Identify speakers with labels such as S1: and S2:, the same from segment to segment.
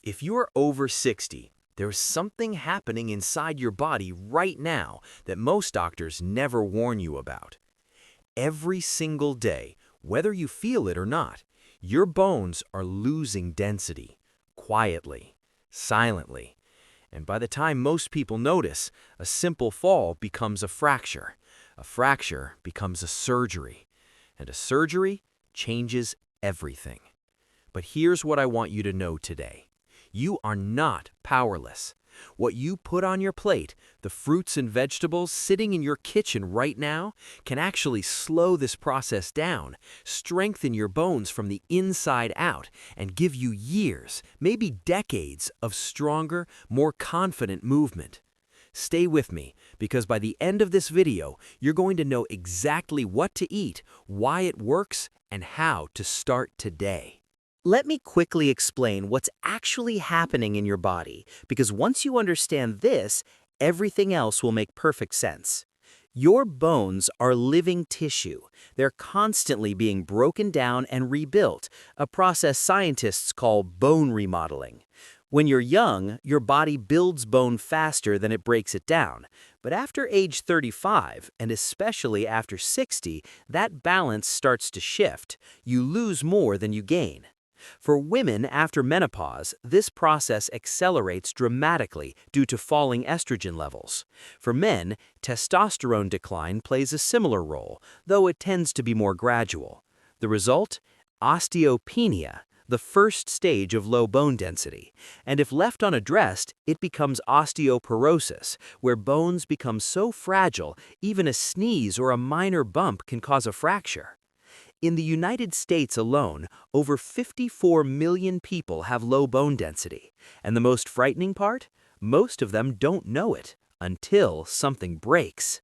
S1: If you're over 60, there's something happening inside your body right now that most doctors never warn you about. Every single day, whether you feel it or not, your bones are losing density, quietly, silently. And by the time most people notice, a simple fall becomes a fracture becomes a surgery, and a surgery changes everything. But here's what I want you to know today. You are not powerless. What you put on your plate, the fruits and vegetables sitting in your kitchen right now, can actually slow this process down, strengthen your bones from the inside out, and give you years, maybe decades, of stronger, more confident movement. Stay with me, because by the end of this video, you're going to know exactly what to eat, why it works, and how to start today.
S2: Let me quickly explain what's actually happening in your body, because once you understand this, everything else will make perfect sense. Your bones are living tissue. They're constantly being broken down and rebuilt, a process scientists call bone remodeling. When you're young, your body builds bone faster than it breaks it down. But after age 35, and especially after 60, that balance starts to shift. You lose more than you gain. For women after menopause, this process accelerates dramatically due to falling estrogen levels. For men, testosterone decline plays a similar role, though it tends to be more gradual. The result? Osteopenia, the first stage of low bone density. And if left unaddressed, it becomes osteoporosis, where bones become so fragile, even a sneeze or a minor bump can cause a fracture. In the United States alone, over 54 million people have low bone density. And the most frightening part? Most of them don't know it until something breaks.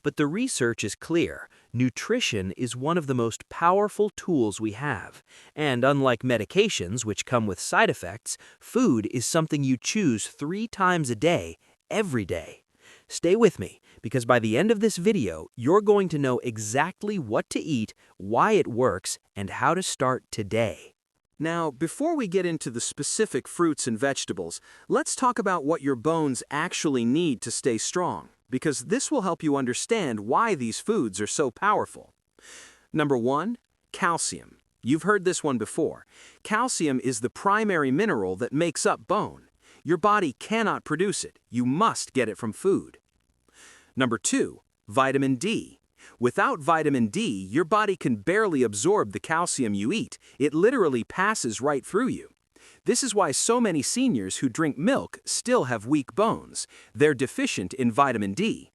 S2: But the research is clear. Nutrition is one of the most powerful tools we have. And unlike medications, which come with side effects, food is something you choose 3 times a day, every day. Stay with me, because by the end of this video, you're going to know exactly what to eat, why it works, and how to start today.
S3: Now, before we get into the specific fruits and vegetables, let's talk about what your bones actually need to stay strong, because this will help you understand why these foods are so powerful. Number 1, calcium. You've heard this one before. Calcium is the primary mineral that makes up bone. Your body cannot produce it. You must get it from food. Number 2, vitamin D. Without vitamin D, your body can barely absorb the calcium you eat. It literally passes right through you. This is why so many seniors who drink milk still have weak bones. They're deficient in vitamin D.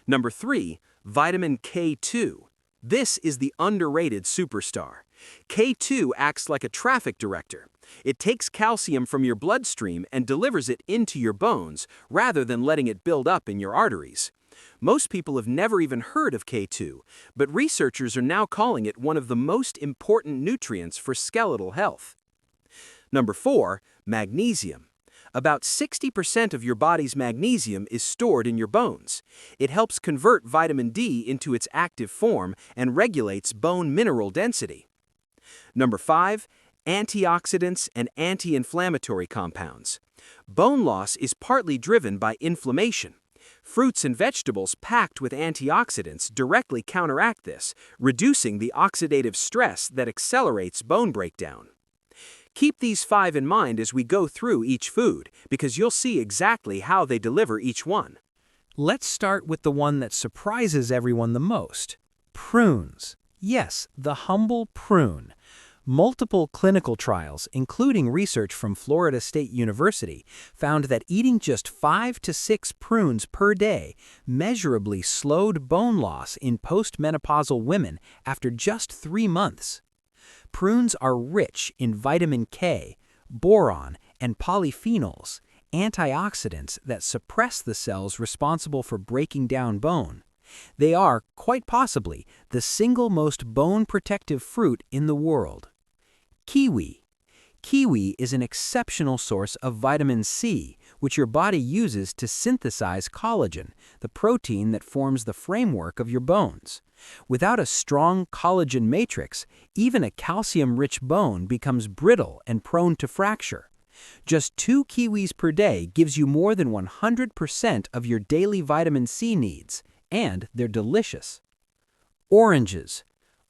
S3: Number 3, vitamin K2. This is the underrated superstar. K2 acts like a traffic director. It takes calcium from your bloodstream and delivers it into your bones, rather than letting it build up in your arteries. Most people have never even heard of K2, but researchers are now calling it one of the most important nutrients for skeletal health. Number 4, magnesium. About 60% of your body's magnesium is stored in your bones. It helps convert vitamin D into its active form and regulates bone mineral density. Number 5, antioxidants and anti-inflammatory compounds. Bone loss is partly driven by inflammation. Fruits and vegetables packed with antioxidants directly counteract this, reducing the oxidative stress that accelerates bone breakdown. Keep these 5 in mind as we go through each food, because you'll see exactly how they deliver each one.
S4: Let's start with the one that surprises everyone the most: prunes. Yes, the humble prune. Multiple clinical trials, including research from Florida State University, found that eating just 5 to 6 prunes per day measurably slowed bone loss in postmenopausal women after just 3 months. Prunes are rich in vitamin K, boron, and polyphenols, antioxidants that suppress the cells responsible for breaking down bone. They are, quite possibly, the single most bone-protective fruit in the world. Kiwi. Kiwi is an exceptional source of vitamin C, which your body uses to synthesize collagen, the protein that forms the framework of your bones. Without a strong collagen matrix, even a calcium-rich bone becomes brittle and prone to fracture. Just 2 kiwis per day gives you more than 100% of your daily vitamin C needs, and they're delicious. Oranges.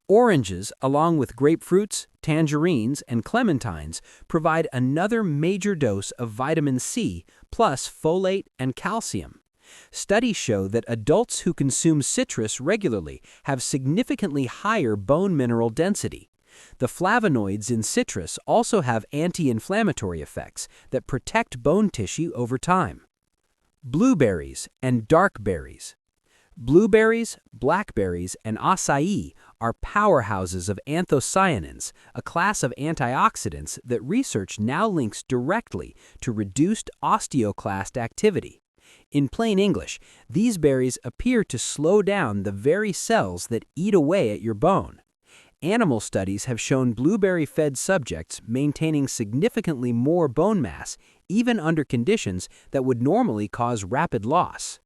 S4: Oranges, along with grapefruits, tangerines, and clementines, provide another major dose of vitamin C plus folate and calcium. Studies show that adults who consume citrus regularly have significantly higher bone mineral density. The flavonoids in citrus also have anti-inflammatory effects that protect bone tissue over time. Blueberries and dark berries. Blueberries, blackberries, and acai are powerhouses of anthocyanins, a class of antioxidants that research now links directly to reduced osteoclast activity. In plain English, these berries appear to slow down the very cells that eat away at your bone. Animal studies have shown blueberry-fed subjects maintaining significantly more bone mass, even under conditions that would normally cause rapid loss.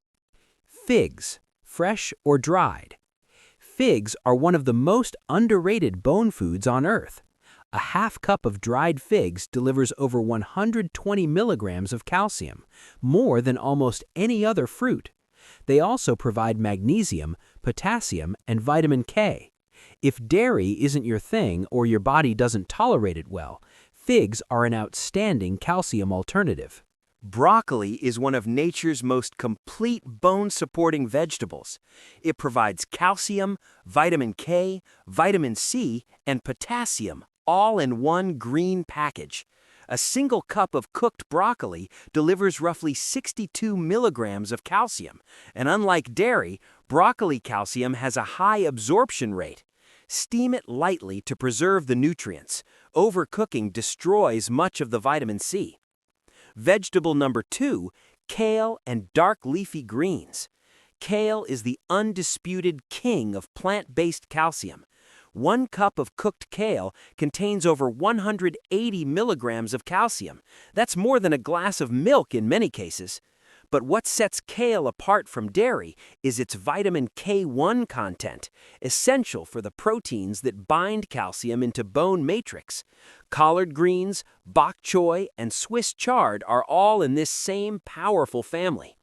S4: Figs, fresh or dried. Figs are one of the most underrated bone foods on Earth. A half cup of dried figs delivers over 120 milligrams of calcium, more than almost any other fruit. They also provide magnesium, potassium, and vitamin K. If dairy isn't your thing or your body doesn't tolerate it well, figs are an outstanding calcium alternative.
S1: Broccoli is one of nature's most complete bone-supporting vegetables. It provides calcium, vitamin K, vitamin C, and potassium, all in one green package. A single cup of cooked broccoli delivers roughly 62 milligrams of calcium, and unlike dairy, broccoli calcium has a high absorption rate. Steam it lightly to preserve the nutrients. Overcooking destroys much of the vitamin C. Vegetable number 2, kale and dark leafy greens. Kale is the undisputed king of plant-based calcium. 1 cup of cooked kale contains over 180 milligrams of calcium. That's more than a glass of milk in many cases. But what sets kale apart from dairy is its vitamin K1 content, essential for the proteins that bind calcium into bone matrix. Collard greens, bok choy, and Swiss chard are all in this same powerful family.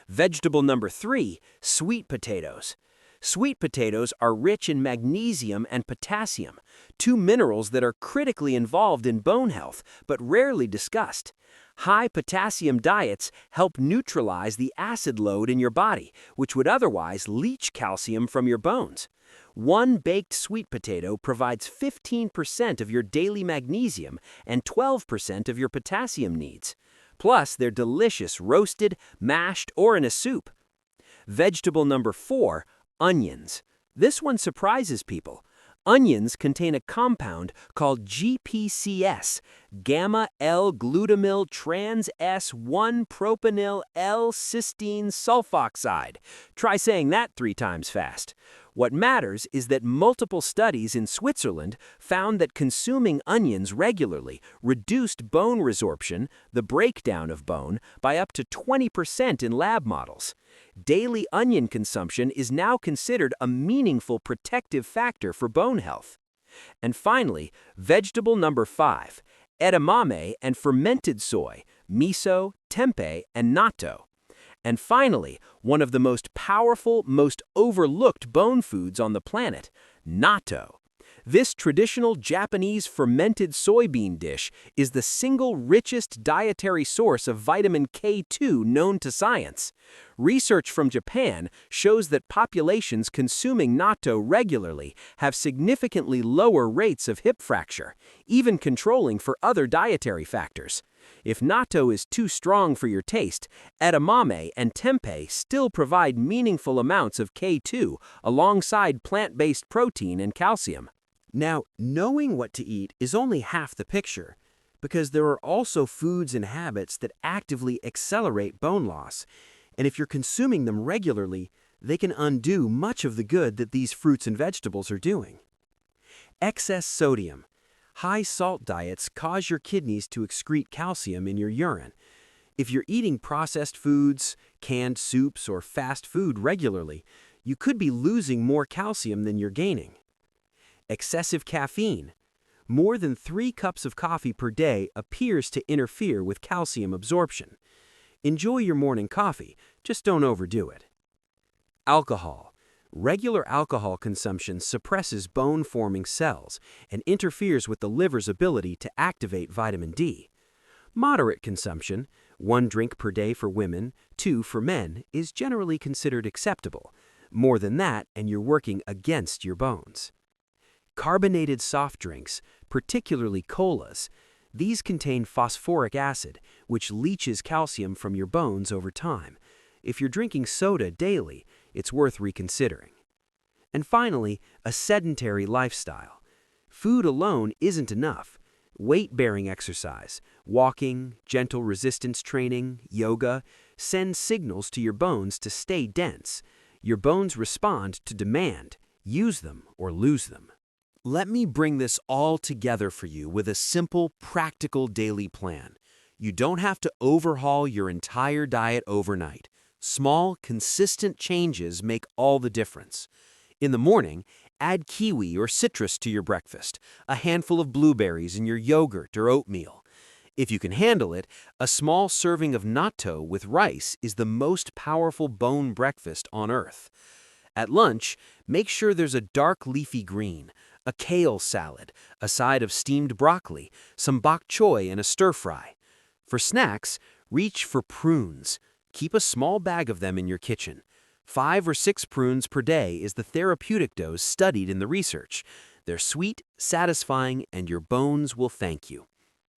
S1: Vegetable number 3, sweet potatoes. Sweet potatoes are rich in magnesium and potassium, 2 minerals that are critically involved in bone health but rarely discussed. High potassium diets help neutralize the acid load in your body, which would otherwise leach calcium from your bones. 1 baked sweet potato provides 15% of your daily magnesium and 12% of your potassium needs. Plus, they're delicious roasted, mashed, or in a soup. Vegetable number 4, onions. This one surprises people. Onions contain a compound called GPCS, gamma-L-glutamyl trans-S1-propanil L-cysteine sulfoxide. Try saying that 3 times fast. What matters is that multiple studies in Switzerland found that consuming onions regularly reduced bone resorption, the breakdown of bone, by up to 20% in lab models. Daily onion consumption is now considered a meaningful protective factor for bone health. And finally, vegetable number 5, edamame and fermented soy, miso, tempeh, and natto. And finally, one of the most powerful, most overlooked bone foods on the planet, natto. This traditional Japanese fermented soybean dish is the single richest dietary source of vitamin K2 known to science. Research from Japan shows that populations consuming natto regularly have significantly lower rates of hip fracture, even controlling for other dietary factors. If natto is too strong for your taste, edamame and tempeh still provide meaningful amounts of K2 alongside plant-based protein and calcium.
S3: Now, knowing what to eat is only half the picture, because there are also foods and habits that actively accelerate bone loss, and if you're consuming them regularly, they can undo much of the good that these fruits and vegetables are doing. Excess sodium. High salt diets cause your kidneys to excrete calcium in your urine. If you're eating processed foods, canned soups, or fast food regularly, you could be losing more calcium than you're gaining. Excessive caffeine. More than 3 cups of coffee per day appears to interfere with calcium absorption. Enjoy your morning coffee, just don't overdo it. Alcohol. Regular alcohol consumption suppresses bone-forming cells and interferes with the liver's ability to activate vitamin D. Moderate consumption, 1 drink per day for women, 2 for men, is generally considered acceptable. More than that, and you're working against your bones. Carbonated soft drinks, particularly colas, these contain phosphoric acid, which leaches calcium from your bones over time. If you're drinking soda daily, it's worth reconsidering. And finally, a sedentary lifestyle. Food alone isn't enough. Weight-bearing exercise, walking, gentle resistance training, yoga, send signals to your bones to stay dense. Your bones respond to demand. Use them or lose them. Let me bring this all together for you with a simple, practical daily plan. You don't have to overhaul your entire diet overnight. Small, consistent changes make all the difference. In the morning, add kiwi or citrus to your breakfast, a handful of blueberries in your yogurt or oatmeal. If you can handle it, a small serving of natto with rice is the most powerful bone breakfast on earth. At lunch, make sure there's a dark leafy green, a kale salad, a side of steamed broccoli, some bok choy, and a stir-fry. For snacks, reach for prunes. Keep a small bag of them in your kitchen. 5 or 6 prunes per day is the therapeutic dose studied in the research. They're sweet, satisfying, and your bones will thank you.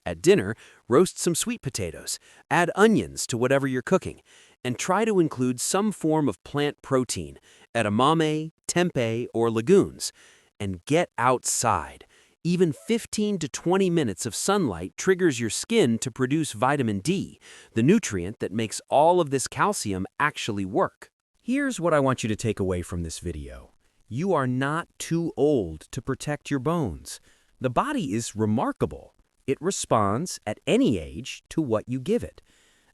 S3: At dinner, roast some sweet potatoes, add onions to whatever you're cooking, and try to include some form of plant protein, edamame, tempeh, or legumes. And get outside. Even 15 to 20 minutes of sunlight triggers your skin to produce vitamin D, the nutrient that makes all of this calcium actually work.
S1: Here's what I want you to take away from this video. You are not too old to protect your bones. The body is remarkable. It responds at any age to what you give it.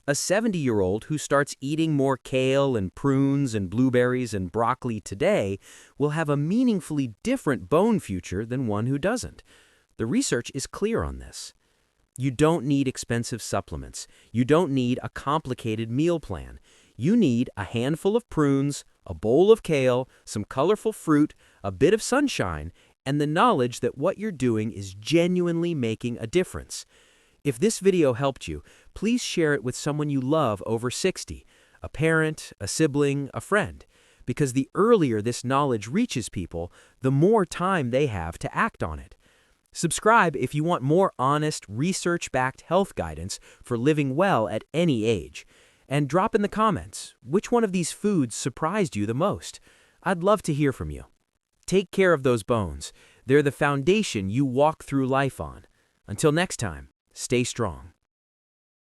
S1: A 70-year-old who starts eating more kale and prunes and blueberries and broccoli today will have a meaningfully different bone future than one who doesn't. The research is clear on this. You don't need expensive supplements. You don't need a complicated meal plan. You need a handful of prunes, a bowl of kale, some colorful fruit, a bit of sunshine, and the knowledge that what you're doing is genuinely making a difference. If this video helped you, please share it with someone you love over 60, a parent, a sibling, a friend, because the earlier this knowledge reaches people, the more time they have to act on it. Subscribe if you want more honest, research-backed health guidance for living well at any age. And drop in the comments, which one of these foods surprised you the most? I'd love to hear from you. Take care of those bones. They're the foundation you walk through life on. Until next time, stay strong.